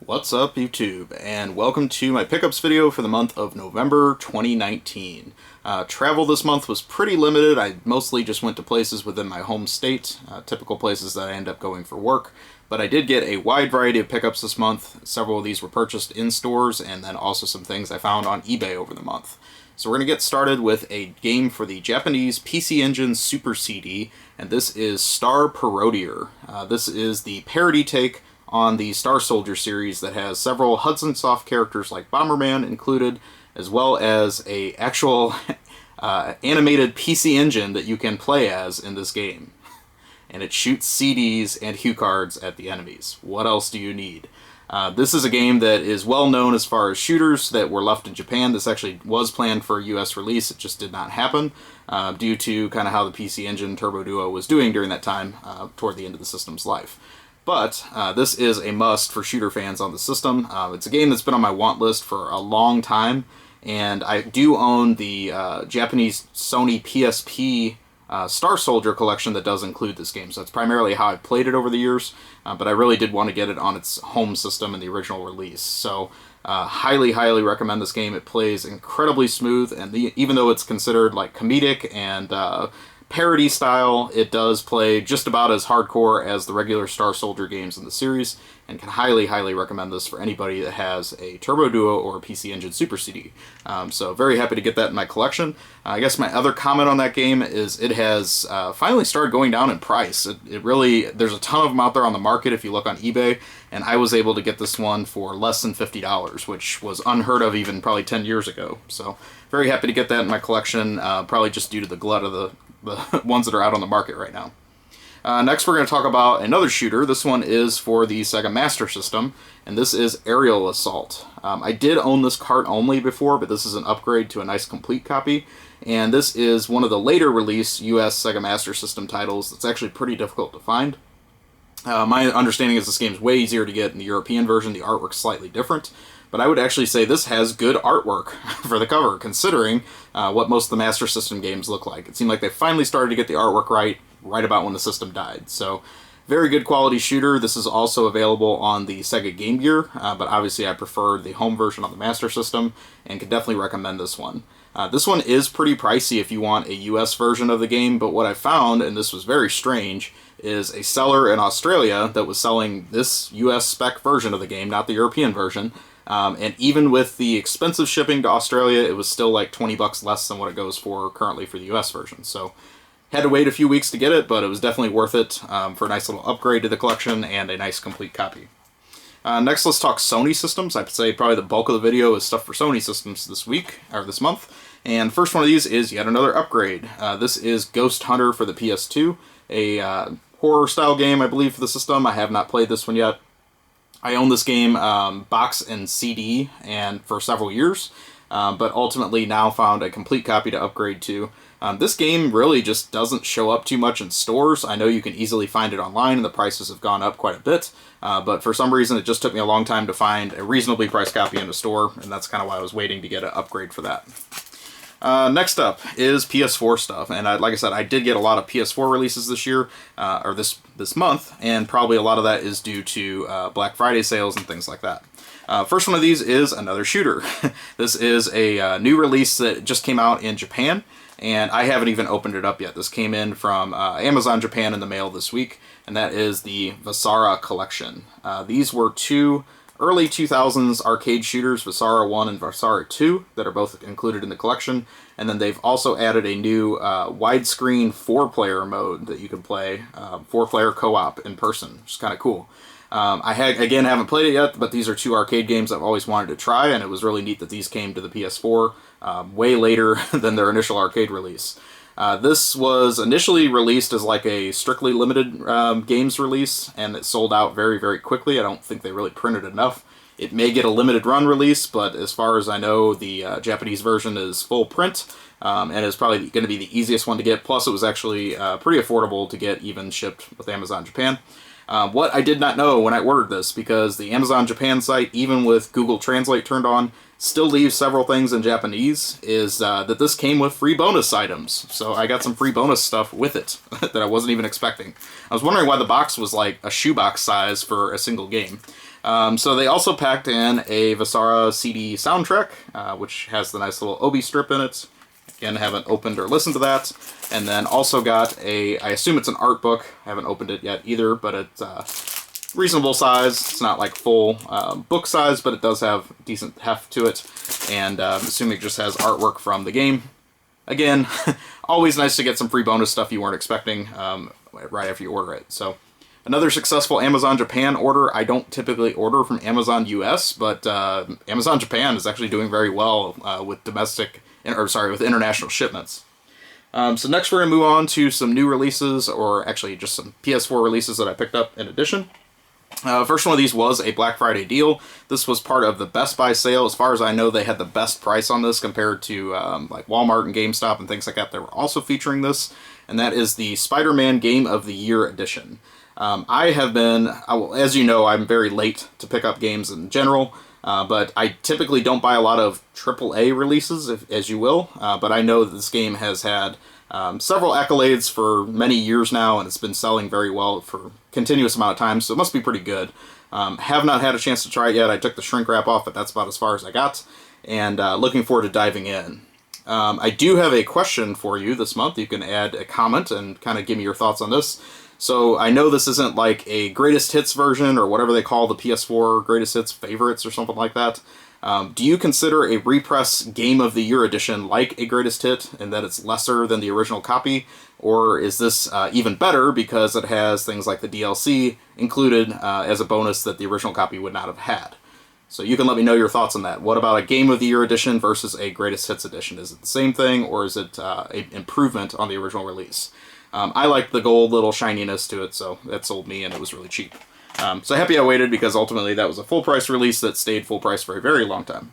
What's up, YouTube, and welcome to my pickups video for the month of November 2019. Travel this month was pretty limited. I mostly just went to places within my home state, typical places that I end up going for work, but I did get a wide variety of pickups this month. Several of these were purchased in stores, and then also some things I found on eBay over the month. So we're going to get started with a game for the Japanese PC Engine Super CD, and this is Star Parodier. This is the parody take on the Star Soldier series that has several Hudson Soft characters like Bomberman included, as well as a actual animated PC Engine that you can play as in this game. And it shoots CDs and cue cards at the enemies. What else do you need? This is a game that is well known as far as shooters that were left in Japan. This actually was planned for a US release. It just did not happen due to kind of how the PC Engine Turbo Duo was doing during that time toward the end of the system's life. But this is a must for shooter fans on the system. It's a game that's been on my want list for a long time, and I do own the Japanese Sony PSP Star Soldier collection that does include this game, so that's primarily how I've played it over the years, but I really did want to get it on its home system in the original release. So highly recommend this game. It plays incredibly smooth, and even though it's considered like comedic and parody style, it does play just about as hardcore as the regular Star Soldier games in the series, and can highly recommend this for anybody that has a Turbo Duo or a PC Engine Super CD. So very happy to get that in my collection. I guess my other comment on that game is it has finally started going down in price. It really, there's a ton of them out there on the market if you look on eBay, and I was able to get this one for less than $50, which was unheard of even probably 10 years ago. So very happy to get that in my collection, probably just due to the glut of the ones that are out on the market right now. Next we're going to talk about another shooter. This one is for the Sega Master System, and this is Aerial Assault. I did own this cart only before, but this is an upgrade to a nice complete copy, and this is one of the later release US Sega Master System titles that's actually pretty difficult to find. My understanding is this game's way easier to get in the European version. The artwork's slightly different, but I would actually say this has good artwork for the cover, considering what most of the Master System games look like. It seemed like they finally started to get the artwork right about when the system died. So, very good quality shooter. This is also available on the Sega Game Gear, but obviously I prefer the home version on the Master System, and can definitely recommend this one. This one is pretty pricey if you want a US version of the game, but what I found, and this was very strange, is a seller in Australia that was selling this US spec version of the game, not the European version. And even with the expensive shipping to Australia, it was still like 20 bucks less than what it goes for currently for the US version. So had to wait a few weeks to get it, but it was definitely worth it for a nice little upgrade to the collection and a nice complete copy. Next, let's talk Sony systems. I'd say probably the bulk of the video is stuff for Sony systems this week, or this month. And the first one of these is yet another upgrade. This is Ghost Hunter for the PS2, a horror-style game, I believe, for the system. I have not played this one yet. I own this game box and CD and for several years, but ultimately now found a complete copy to upgrade to. This game really just doesn't show up too much in stores. I know you can easily find it online, and the prices have gone up quite a bit, but for some reason it just took me a long time to find a reasonably priced copy in a store, and that's kind of why I was waiting to get an upgrade for that. Next up is PS4 stuff, and like I said, I did get a lot of PS4 releases this year, or this month, and probably a lot of that is due to Black Friday sales and things like that. First one of these is another shooter. This is a new release that just came out in Japan, and I haven't even opened it up yet. This came in from Amazon Japan in the mail this week, and that is the Lisara Collection. These were two early 2000s arcade shooters, Visara 1 and Visara 2, that are both included in the collection, and then they've also added a new widescreen 4-player mode that you can play, 4-player co-op in person, which is kind of cool. I haven't played it yet, but these are two arcade games I've always wanted to try, and it was really neat that these came to the PS4 way later than their initial arcade release. This was initially released as like a strictly limited games release, and it sold out very quickly. I don't think they really printed enough. It may get a limited run release, but as far as I know, the Japanese version is full print, and is probably going to be the easiest one to get. Plus, it was actually pretty affordable to get even shipped with Amazon Japan. What I did not know when I ordered this, because the Amazon Japan site, even with Google Translate turned on, still leaves several things in Japanese, is that this came with free bonus items. So I got some free bonus stuff with it that I wasn't even expecting. I was wondering why the box was like a shoebox size for a single game. So they also packed in a Visara CD soundtrack, which has the nice little Obi strip in it. Again, haven't opened or listened to that. And then also got I assume it's an art book. I haven't opened it yet either, but it's reasonable size. It's not like full book size, but it does have decent heft to it. And I'm assuming it just has artwork from the game. Again, always nice to get some free bonus stuff you weren't expecting right after you order it. So another successful Amazon Japan order. I don't typically order from Amazon US, but Amazon Japan is actually doing very well with with international shipments. So next we're going to move on to some new releases, or actually just some PS4 releases that I picked up in addition. First one of these was a Black Friday deal. This was part of the Best Buy sale. As far as I know, they had the best price on this compared to like Walmart and GameStop and things like that. They were also featuring this, and that is the SpiderMan Game of the Year edition. As you know, I'm very late to pick up games in general, but I typically don't buy a lot of AAA releases, as you will, but I know that this game has had several accolades for many years now, and it's been selling very well for a continuous amount of time, so it must be pretty good. Have not had a chance to try it yet. I took the shrink wrap off, but that's about as far as I got, and looking forward to diving in. I do have a question for you this month. You can add a comment and kind of give me your thoughts on this. So I know this isn't like a greatest hits version or whatever they call the PS4 greatest hits favorites or something like that. Do you consider a repress Game of the Year edition like a greatest hit and that it's lesser than the original copy? Or is this even better because it has things like the DLC included as a bonus that the original copy would not have had? So you can let me know your thoughts on that. What about a Game of the Year edition versus a greatest hits edition? Is it the same thing, or is it an improvement on the original release? I like the gold little shininess to it, so that sold me, and it was really cheap. So happy I waited, because ultimately that was a full price release that stayed full price for a very long time.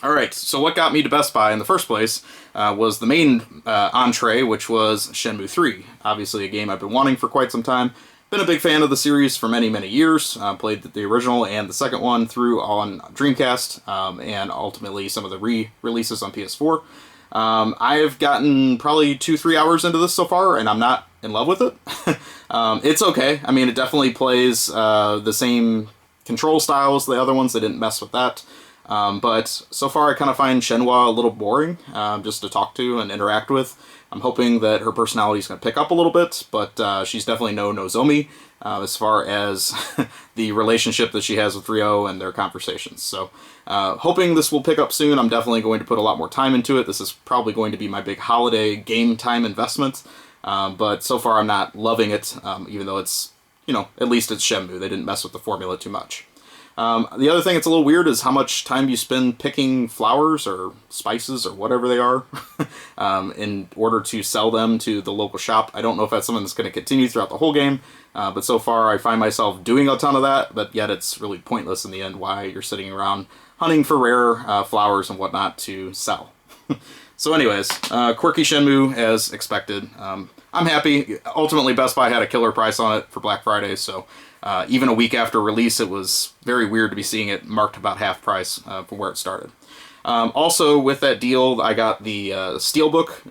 Alright, so what got me to Best Buy in the first place was the main entree, which was Shenmue III. Obviously a game I've been wanting for quite some time. Been a big fan of the series for many, many years. Played the original and the second one through on Dreamcast, and ultimately some of the re-releases on PS4. I've gotten probably 2-3 hours into this so far, and I'm not in love with it. It's okay. I mean, it definitely plays the same control style as the other ones. They didn't mess with that. But so far I kind of find Shenhua a little boring, just to talk to and interact with. I'm hoping that her personality is going to pick up a little bit, but she's definitely no Nozomi as far as the relationship that she has with Ryo and their conversations. So hoping this will pick up soon. I'm definitely going to put a lot more time into it. This is probably going to be my big holiday game time investment, but so far I'm not loving it, even though it's, at least it's Shenmue. They didn't mess with the formula too much. The other thing that's a little weird is how much time you spend picking flowers or spices or whatever they are in order to sell them to the local shop. I don't know if that's something that's going to continue throughout the whole game, but so far I find myself doing a ton of that, but yet it's really pointless in the end why you're sitting around hunting for rare flowers and whatnot to sell. So anyways, quirky Shenmue as expected. I'm happy. Ultimately, Best Buy had a killer price on it for Black Friday, so even a week after release, it was very weird to be seeing it marked about half price from where it started. Also, with that deal, I got the Steelbook.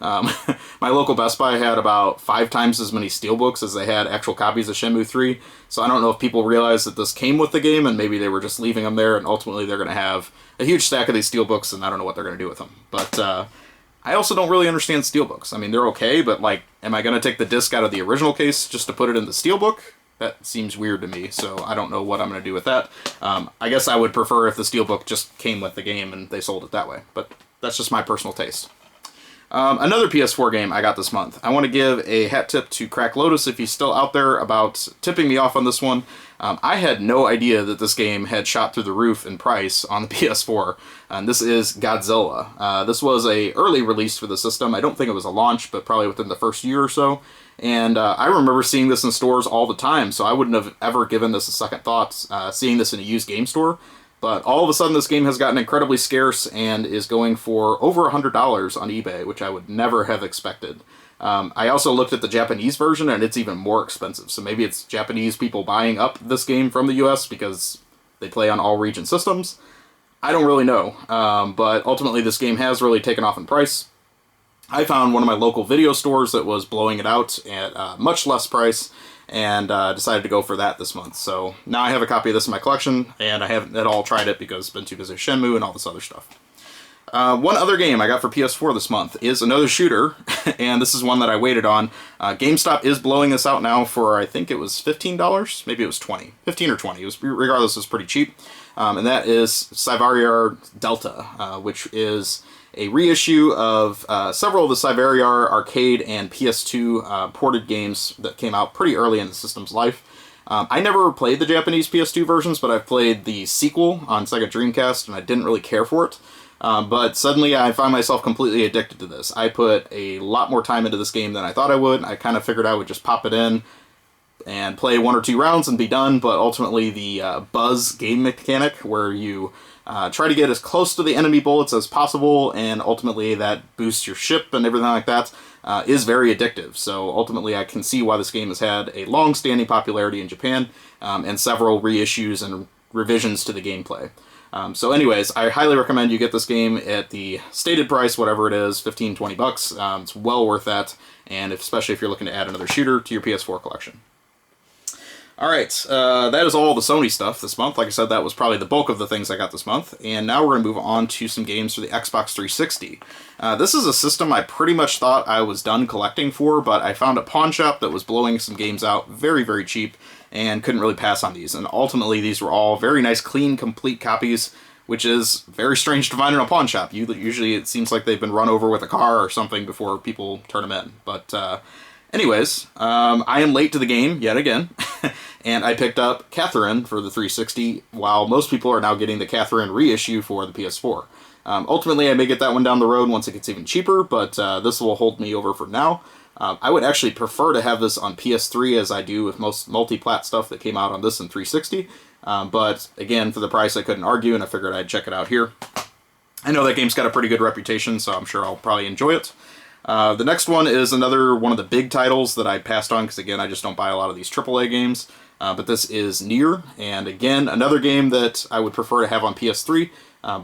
My local Best Buy had about 5 times as many Steelbooks as they had actual copies of Shenmue III, so I don't know if people realized that this came with the game, and maybe they were just leaving them there, and ultimately they're going to have a huge stack of these Steelbooks, and I don't know what they're going to do with them. But I also don't really understand Steelbooks. I mean, they're okay, but, like, am I going to take the disc out of the original case just to put it in the Steelbook? That seems weird to me, so I don't know what I'm going to do with that. I guess I would prefer if the Steelbook just came with the game and they sold it that way, but that's just my personal taste. Another PS4 game I got this month. I want to give a hat tip to Crack Lotus if he's still out there about tipping me off on this one. I had no idea that this game had shot through the roof in price on the PS4, and this is Godzilla. This was a early release for the system. I don't think it was a launch, but probably within the first year or so. And I remember seeing this in stores all the time, so I wouldn't have ever given this a second thought, seeing this in a used game store. But all of a sudden this game has gotten incredibly scarce and is going for over $100 on eBay, which I would never have expected. I also looked at the Japanese version, and it's even more expensive. So maybe it's Japanese people buying up this game from the US because they play on all region systems. I don't really know, but ultimately this game has really taken off in price. I found one of my local video stores that was blowing it out at a much less price, and decided to go for that this month. So now I have a copy of this in my collection, and I haven't at all tried it because I've been too busy with Shenmue and all this other stuff. One other game I got for PS4 this month is another shooter, and this is one that I waited on. GameStop is blowing this out now for, I think it was $15, maybe it was 20, 15 or 20. It was, regardless, it was pretty cheap, and that is Cyvariar Delta, which is a reissue of several of the Cyvariar arcade and PS2 ported games that came out pretty early in the system's life. I never played the Japanese PS2 versions, but I've played the sequel on Sega Dreamcast, and I didn't really care for it. But suddenly I find myself completely addicted to this. I put a lot more time into this game than I thought I would. I kind of figured I would just pop it in and play 1 or 2 rounds and be done, but ultimately the buzz game mechanic, where you try to get as close to the enemy bullets as possible, and ultimately that boosts your ship and everything like that, is very addictive. So ultimately I can see why this game has had a long-standing popularity in Japan, and several reissues and revisions to the gameplay. So anyways, I highly recommend you get this game at the stated price, whatever it is, 15, 20 bucks. It's well worth that, and especially if you're looking to add another shooter to your PS4 collection. Alright, that is all the Sony stuff this month. Like I said, that was probably the bulk of the things I got this month, and now we're going to move on to some games for the Xbox 360. This is a system I pretty much thought I was done collecting for, but I found a pawn shop that was blowing some games out very, very cheap, and couldn't really pass on these. And ultimately, these were all very nice, clean, complete copies, which is very strange to find in a pawn shop. Usually it seems like they've been run over with a car or something before people turn them in. But anyways, I am late to the game yet again, and I picked up Catherine for the 360, while most people are now getting the Catherine reissue for the PS4. Ultimately, I may get that one down the road once it gets even cheaper, but this will hold me over for now. I would actually prefer to have this on PS3, as I do with most multi-plat stuff that came out on this in 360. But again, for the price, I couldn't argue, and I figured I'd check it out here. I know that game's got a pretty good reputation, so I'm sure I'll probably enjoy it. The next one is another one of the big titles that I passed on, because again, I just don't buy a lot of these AAA games. But this is Nier, and again, another game that I would prefer to have on PS3.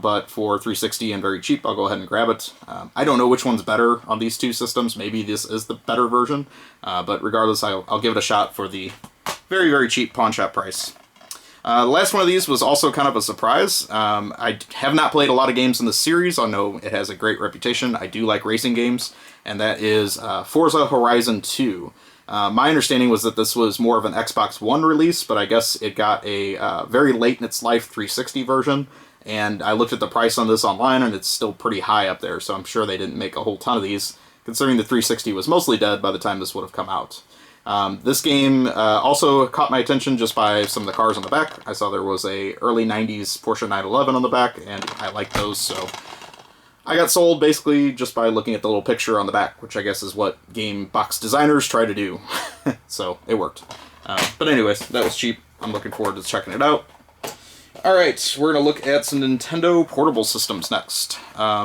But for 360 and very cheap, I'll go ahead and grab it. I don't know which one's better on these two systems. Maybe this is the better version. But regardless, I'll give it a shot for the very, very cheap pawn shop price. The last one of these was also kind of a surprise. I have not played a lot of games in this series. I know it has a great reputation. I do like racing games, and that is Forza Horizon 2. My understanding was that this was more of an Xbox One release, but I guess it got a very late in its life 360 version. And I looked at the price on this online, and it's still pretty high up there, so I'm sure they didn't make a whole ton of these, considering the 360 was mostly dead by the time this would have come out. This game also caught my attention just by some of the cars on the back. I saw there was a early 90s Porsche 911 on the back, and I like those, so I got sold basically just by looking at the little picture on the back, which I guess is what game box designers try to do. So it worked. But anyways, that was cheap. I'm looking forward to checking it out. Alright, we're going to look at some Nintendo portable systems next.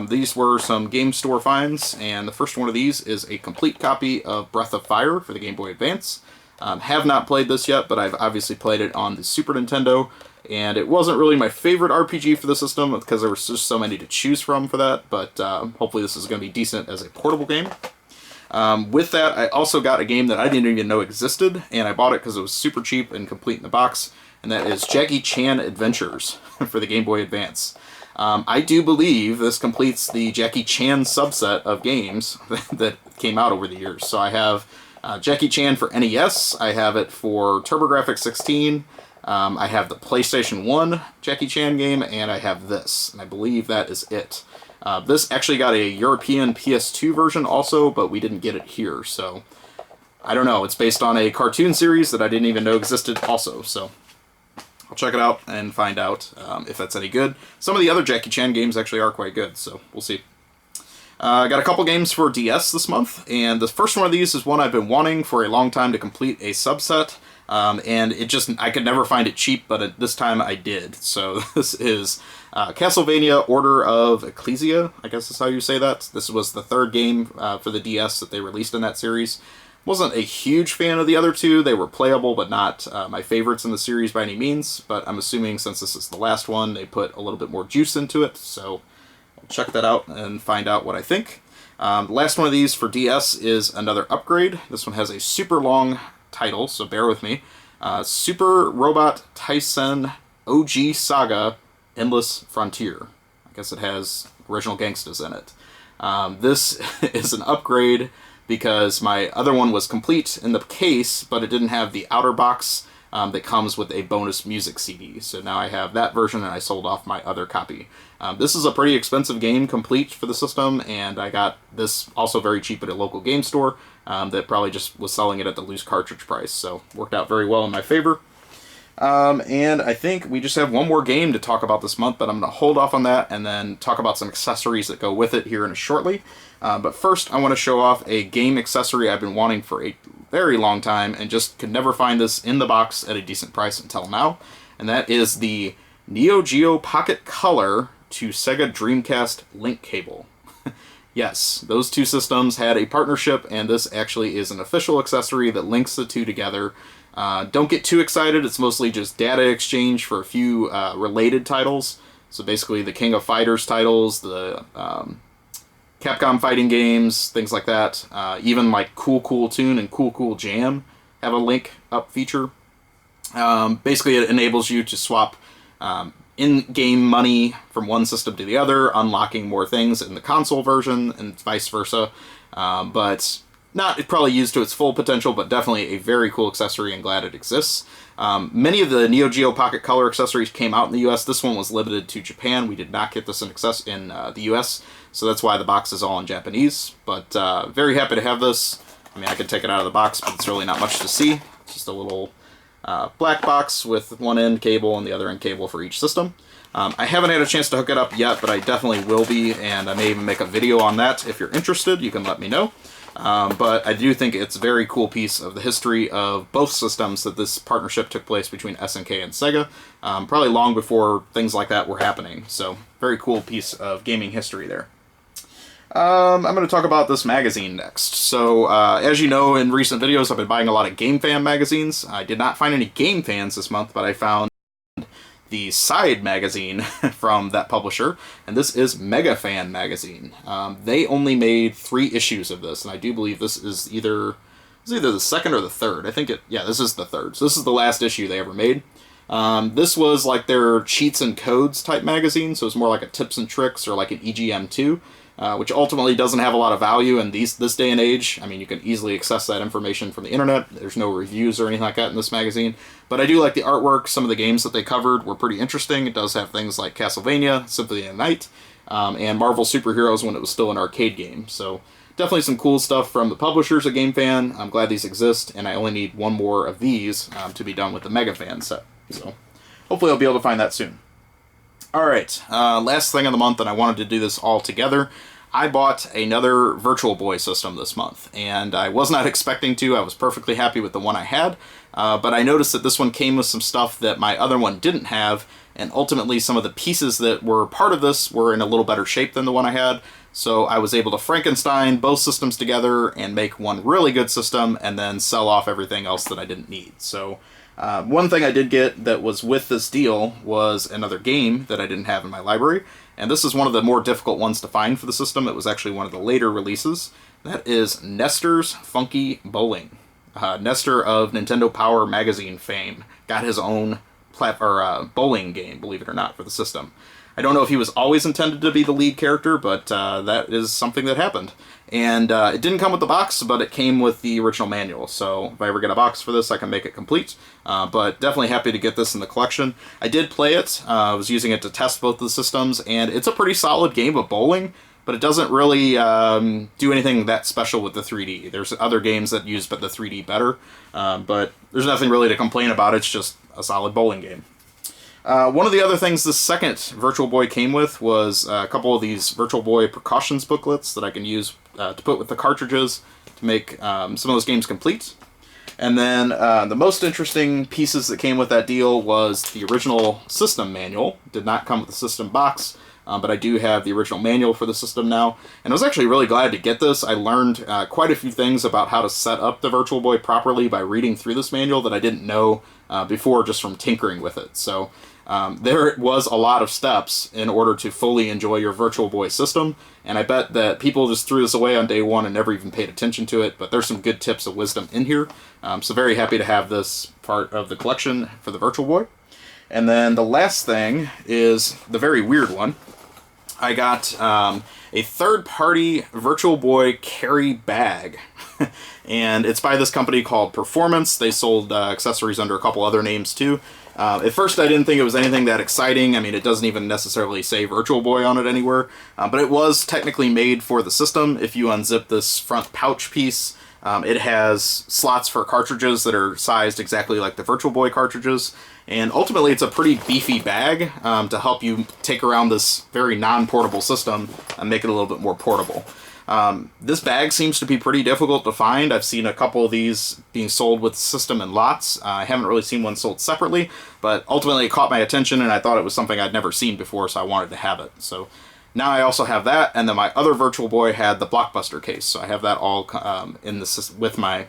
These were some game store finds, and the first one of these is a complete copy of Breath of Fire for the Game Boy Advance. Have not played this yet, but I've obviously played it on the Super Nintendo, and it wasn't really my favorite RPG for the system because there was just so many to choose from for that, but hopefully this is going to be decent as a portable game. With that, I also got a game that I didn't even know existed, and I bought it because it was super cheap and complete in the box, and that is Jackie Chan Adventures for the Game Boy Advance. I do believe this completes the Jackie Chan subset of games that came out over the years. So I have Jackie Chan for NES, I have it for TurboGrafx 16, I have the PlayStation 1 Jackie Chan game, and I have this, and I believe that is it. This actually got a European PS2 version also, but we didn't get it here, so I don't know. It's based on a cartoon series that I didn't even know existed also, so I'll check it out and find out if that's any good. Some of the other Jackie Chan games actually are quite good, so we'll see. I got a couple games for DS this month, and the first one of these is one I've been wanting for a long time to complete a subset, and I could never find it cheap, but this time I did. So this is Castlevania Order of Ecclesia, I guess is how you say that. This was the third game for the DS that they released in that series. Wasn't a huge fan of the other two. They were playable, but not my favorites in the series by any means. But I'm assuming since this is the last one, they put a little bit more juice into it. So I'll check that out and find out what I think. The last one of these for DS is another upgrade. This one has a super long title, so bear with me. Super Robot Tyson OG Saga Endless Frontier. I guess it has original gangstas in it. This is an upgrade because my other one was complete in the case, but it didn't have the outer box that comes with a bonus music CD. So now I have that version, and I sold off my other copy. This is a pretty expensive game complete for the system, and I got this also very cheap at a local game store that probably just was selling it at the loose cartridge price. So worked out very well in my favor. And I think we just have one more game to talk about this month, but I'm going to hold off on that and then talk about some accessories that go with it here in a shortly. But first, I want to show off a game accessory I've been wanting for a very long time and just could never find this in the box at a decent price until now. And that is the Neo Geo Pocket Color to Sega Dreamcast link cable. Yes, those two systems had a partnership, and this actually is an official accessory that links the two together. Don't get too excited, it's mostly just data exchange for a few related titles. So basically the King of Fighters titles, the Capcom fighting games, things like that. Even like Cool Cool Tune and Cool Cool Jam have a link up feature. Basically it enables you to swap in-game money from one system to the other, unlocking more things in the console version and vice versa. But not probably used to its full potential, but definitely a very cool accessory, and glad it exists. Many of the Neo Geo Pocket Color accessories came out in the US. This one was limited to Japan. We did not get this in the US, so that's why the box is all in Japanese. But very happy to have this. I mean, I could take it out of the box, but it's really not much to see. It's just a little black box with one end cable and the other end cable for each system. I haven't had a chance to hook it up yet, but I definitely will be, and I may even make a video on that. If you're interested, you can let me know. But I do think it's a very cool piece of the history of both systems that this partnership took place between SNK and Sega, probably long before things like that were happening. So, very cool piece of gaming history there. I'm going to talk about this magazine next. So, as you know, in recent videos, I've been buying a lot of Game Fan magazines. I did not find any Game Fans this month, but I found the side magazine from that publisher, and this is Mega Fan magazine. They only made 3 issues of this, and I do believe this is either the second or the third. I think this is the third. So this is the last issue they ever made. This was like their cheats and codes type magazine, so it's more like a tips and tricks or like an EGM2. Which ultimately doesn't have a lot of value in this day and age. I mean, you can easily access that information from the internet. There's no reviews or anything like that in this magazine. But I do like the artwork. Some of the games that they covered were pretty interesting. It does have things like Castlevania, Symphony of the Night, and Marvel Superheroes when it was still an arcade game. So definitely some cool stuff from the publishers of Game Fan. I'm glad these exist, and I only need one more of these to be done with the Mega Fan set. So hopefully I'll be able to find that soon. Alright, last thing of the month, and I wanted to do this all together. I bought another Virtual Boy system this month, and I was not expecting to. I was perfectly happy with the one I had, but I noticed that this one came with some stuff that my other one didn't have, and ultimately some of the pieces that were part of this were in a little better shape than the one I had, so I was able to Frankenstein both systems together and make one really good system, and then sell off everything else that I didn't need. So one thing I did get that was with this deal was another game that I didn't have in my library, and this is one of the more difficult ones to find for the system. It was actually one of the later releases. That is Nestor's Funky Bowling. Nestor of Nintendo Power Magazine fame got his own bowling game, believe it or not, for the system. I don't know if he was always intended to be the lead character, but that is something that happened. And it didn't come with the box, but it came with the original manual. So if I ever get a box for this, I can make it complete. But definitely happy to get this in the collection. I did play it. I was using it to test both the systems, and it's a pretty solid game of bowling, but it doesn't really do anything that special with the 3D. There's other games that use the 3D better, but there's nothing really to complain about. It's just a solid bowling game. One of the other things this second Virtual Boy came with was a couple of these Virtual Boy Precautions booklets that I can use to put with the cartridges to make some of those games complete. And then the most interesting pieces that came with that deal was the original system manual. It did not come with the system box, but I do have the original manual for the system now. And I was actually really glad to get this. I learned quite a few things about how to set up the Virtual Boy properly by reading through this manual that I didn't know before just from tinkering with it. So There was a lot of steps in order to fully enjoy your Virtual Boy system, and I bet that people just threw this away on day one and never even paid attention to it, but there's some good tips of wisdom in here. So very happy to have this part of the collection for the Virtual Boy. And then the last thing is the very weird one. I got a third-party Virtual Boy carry bag. And it's by this company called Performance. They sold accessories under a couple other names too. At first I didn't think it was anything that exciting. I mean, it doesn't even necessarily say Virtual Boy on it anywhere. But it was technically made for the system. If you unzip this front pouch piece, it has slots for cartridges that are sized exactly like the Virtual Boy cartridges. And ultimately it's a pretty beefy bag to help you take around this very non-portable system and make it a little bit more portable. This bag seems to be pretty difficult to find. I've seen a couple of these being sold with the system in lots. I haven't really seen one sold separately, but ultimately it caught my attention and I thought it was something I'd never seen before, so I wanted to have it. So now I also have that, and then my other Virtual Boy had the Blockbuster case, so I have that all in the with my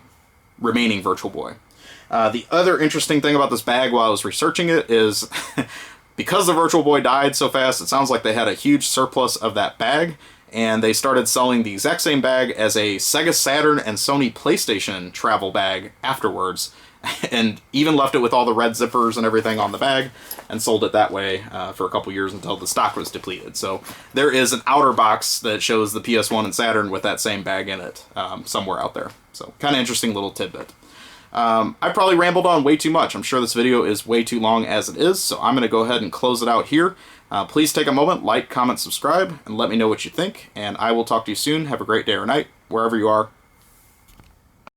remaining Virtual Boy. The other interesting thing about this bag while I was researching it is because the Virtual Boy died so fast, it sounds like they had a huge surplus of that bag, and they started selling the exact same bag as a Sega Saturn and Sony PlayStation travel bag afterwards, and even left it with all the red zippers and everything on the bag, and sold it that way for a couple years until the stock was depleted. So there is an outer box that shows the PS1 and Saturn with that same bag in it somewhere out there. So kind of interesting little tidbit. I probably rambled on way too much. I'm sure this video is way too long as it is, so I'm going to go ahead and close it out here. Please take a moment, like, comment, subscribe, and let me know what you think, and I will talk to you soon. Have a great day or night, wherever you are.